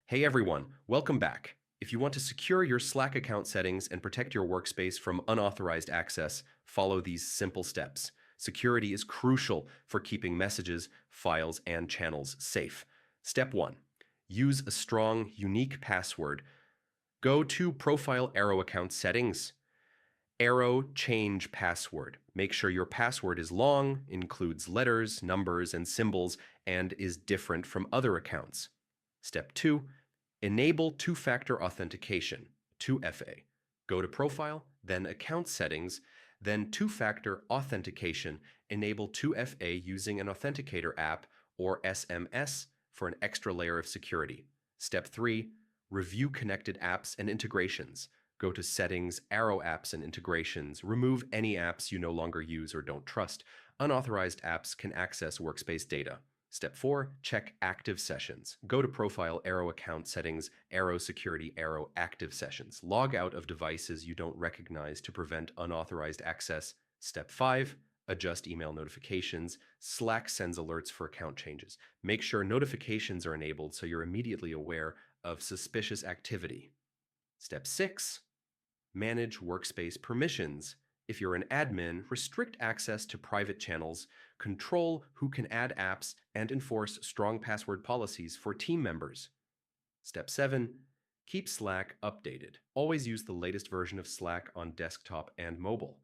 Hey everyone, welcome back. If you want to secure your Slack account settings and protect your workspace from unauthorized access, follow these simple steps. Security is crucial for keeping messages, files, and channels safe. Step 1. Use a strong, unique password. Go to Profile Arrow Account Settings. Arrow Change Password. Make sure your password is long, includes letters, numbers, and symbols, and is different from other accounts. Step 2. Enable two-factor authentication, 2FA. Go to Profile, then Account Settings, then two-factor authentication. Enable 2FA using an authenticator app or SMS for an extra layer of security. Step 3. Review connected apps and integrations. Go to Settings, Arrow Apps and Integrations. Remove any apps you no longer use or don't trust. Unauthorized apps can access Workspace data. Step 4. Check active sessions. Go to Profile, Arrow Account Settings, Arrow Security, Arrow Active Sessions. Log out of devices you don't recognize to prevent unauthorized access. Step 5. Adjust email notifications. Slack sends alerts for account changes. Make sure notifications are enabled so you're immediately aware of suspicious activity. Step 6. Manage workspace permissions. If you're an admin, restrict access to private channels, control who can add apps, and enforce strong password policies for team members. Step 7. Keep Slack updated. Always use the latest version of Slack on desktop and mobile.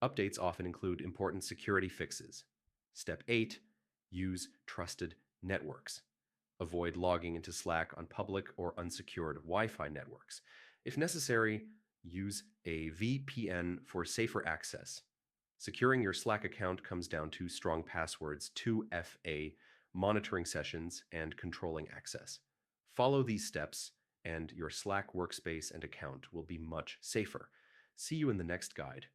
Updates often include important security fixes. Step 8. Use trusted networks. Avoid logging into Slack on public or unsecured Wi-Fi networks. If necessary, use a VPN for safer access. Securing your Slack account comes down to strong passwords, 2FA, monitoring sessions, and controlling access. Follow these steps, and your Slack workspace and account will be much safer. See you in the next guide.